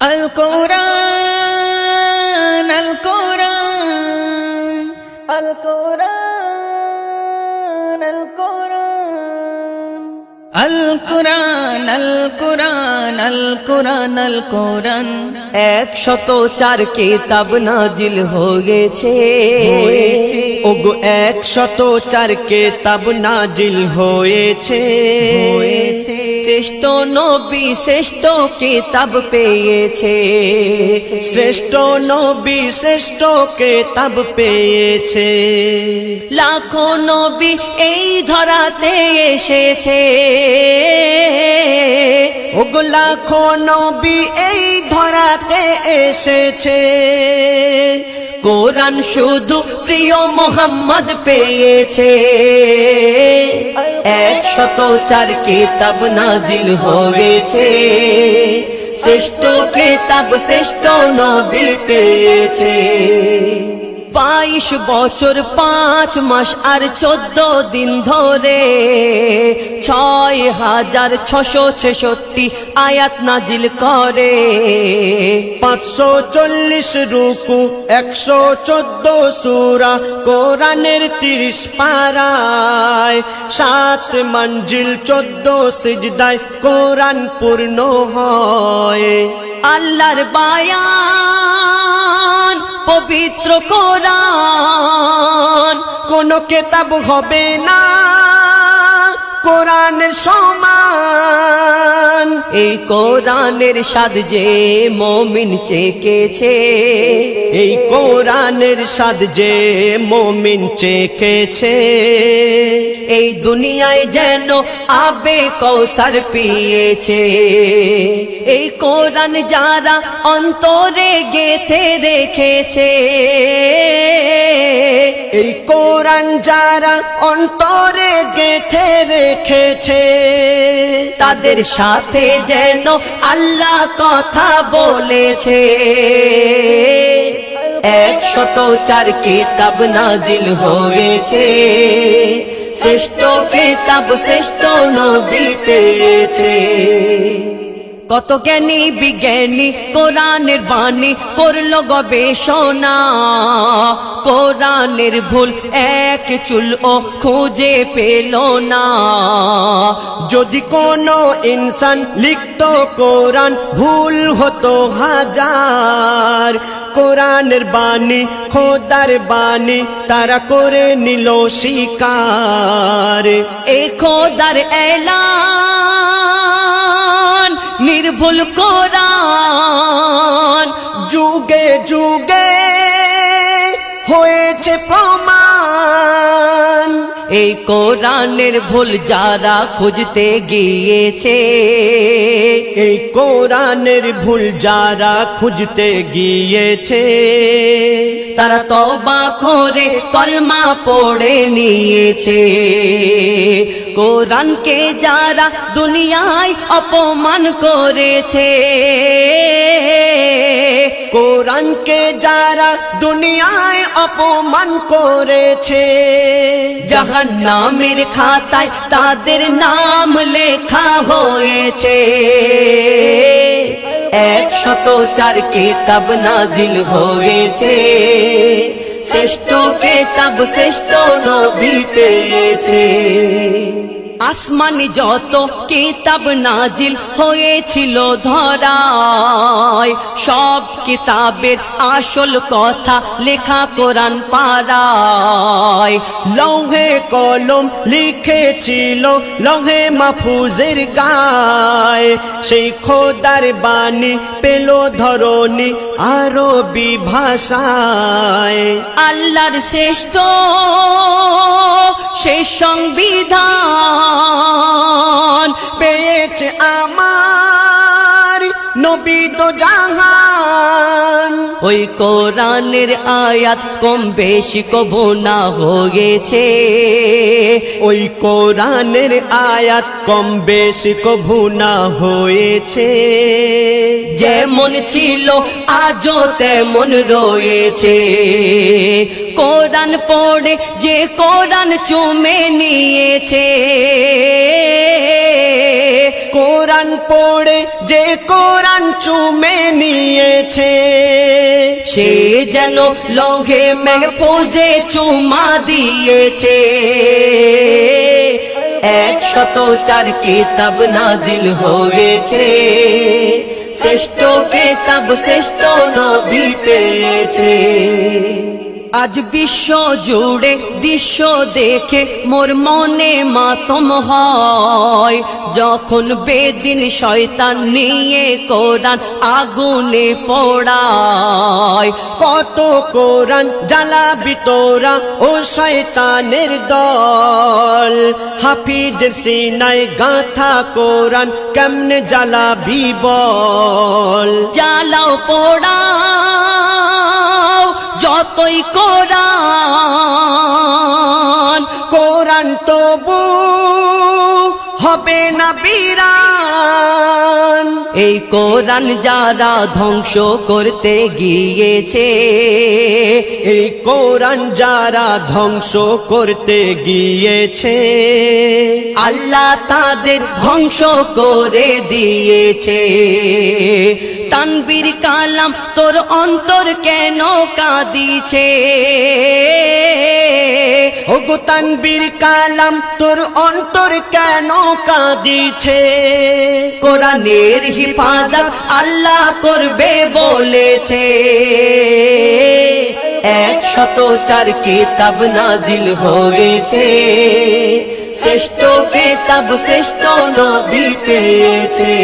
আল কোরআন আল কোরআন আল কোরআন আল কোরআন আল কোরআন আল কোরআন আল কোরআন আল কোরআন 104 কিতাব নাজিল হয়েছে ওগো 104 কিতাব নাজিল হয়েছে শ্রেষ্ঠ নবী শ্রেষ্ঠ কিতাব পেয়েছে শ্রেষ্ঠ নবী শ্রেষ্ঠ কিতাব পেয়েছে লাখো নবী এই ধরাতে এসেছে ওগো লাখো নবী এই ধরাতে এসেছে কোরআন শুধু প্রিয় মোহাম্মদ পেয়েছে 104 কিতাব নাজিল হয়েছে শ্রেষ্ঠ কিতাব শ্রেষ্ঠ নবী পেয়েছে 22 বছর 5 মাস আর 14 দিন ধরে 6666 আয়াত নাজিল করে 540 রুকু 114 সূরা কোরআনের 30 পারায় 7 মঞ্জিল 14 সিজদায় কোরআন পূর্ণ হয় আল্লাহর বায়ান পবিত্র কোরআন কোন কিতাব হবে না কোরআনের সমান এই কোরআনের স্বাদ যে মুমিন চেখেছে এই কোরআনের স্বাদ যে মুমিন চেখেছে এই দুনিয়ায় যেন আবে কৌসার পিয়েছে এই কোরআন যারা অন্তরে গেঁথে রেখেছে এই কোরআন যারা অন্তরে গেঁথে রেখেছে তাদের সাথে যেন আল্লাহ কথা বলেছে 104 কিতাব নাজিল হয়েছে শ্রেষ্ঠ কিতাব শ্রেষ্ঠ নবী পেয়েছে কত জ্ঞানী বিজ্ঞানী কোরআনের বাণী করল গবেষণা কোরআনের ভুল এক চুলও খুঁজে পেল না যদি কোনো ইনসান লিখত কোরআন ভুল হতো হাজার কোরআনের বাণী খোদার বাণী তারা করে নিল স্বীকার এই খোদার এলান নির্ভুল কোরআন যুগে যুগে হয়েছে প্রমাণ এই কোরআনের ভুল যারা খুঁজতে গিয়েছে এই কোরআনের ভুল যারা খুঁজতে গিয়েছে তারা তওবা করে কলমা পড়ে নিয়েছে কোরআনকে যারা দুনিয়ায় অপমান করেছে কোরআনকে যারা দুনিয়ায় অপমান করেছে জাহান্নামের খাতায় তাদের নাম লেখা হয়েছে 104 কিতাব নাজিল হয়েছে শ্রেষ্ঠ কিতাব শ্রেষ্ঠ নবী পেয়েছে আসমানি যত কিতাব নাজিল হয়েছিল ধরায় সব কিতাবের আসল কথা লেখা কোরআন পারায় লৌহে কলম লিখেছিল লৌহে মাহফুজের গায় সেই খোদার বাণী পেল ধরনী আরবি ভাষায় আল্লাহর শ্রেষ্ঠ সেই সংবিধান পেয়েছে আমার নবী তো জাহান ওই কোরআনের আয়াত কম বেশি কবু না হয়েছে ওই কোরআনের আয়াত কম বেশি কবু না হয়েছে যেমন ছিল আজও তেমন রয়েছে কোরআন পড়ে যে কোরআন চুমে নিয়েছে কোরআন পড়ে যে কোরআন চুমে নিয়েছে, সে যেন লৌহে মেহফুজে চুমা দিয়েছে। 104 কিতাব নাজিল হয়েছে, শ্রেষ্ঠ কিতাব শ্রেষ্ঠ নবী পেয়েছে। আজ বিশ্ব জুড়ে দৃশ্য দেখে মোর মনে মাতম হয়, যখন বেদিন শয়তান নিয়ে কোরআন আগুনে পোড়ায়। কত কোরআন জ্বালাবি তোরা ও শয়তানের দল, হাফিজের সিনায় গাঁথা কোরআন কেমনে জ্বালাবি বল। জ্বালাও পোড়াও যতই কোরআন, কোরআন তবু হবে না বিরান। এই কোরআন যারা ধ্বংস করতে গিয়েছে, এই কোরআন যারা ধ্বংস করতে গিয়েছে, আল্লাহ তাদের ধ্বংস করে দিয়েছে। তানবীর কালাম তোর অন্তর কেন কাঁদিছে? ওগো তানবীর কালাম তোর অন্তর কেন কাঁদিছে? কোরআনের হিফাজত আল্লাহ করবে বলেছে। 104 কিতাব নাজিল হয়েছে, শ্রেষ্ঠ কিতাব শ্রেষ্ঠ নবী পেয়েছে।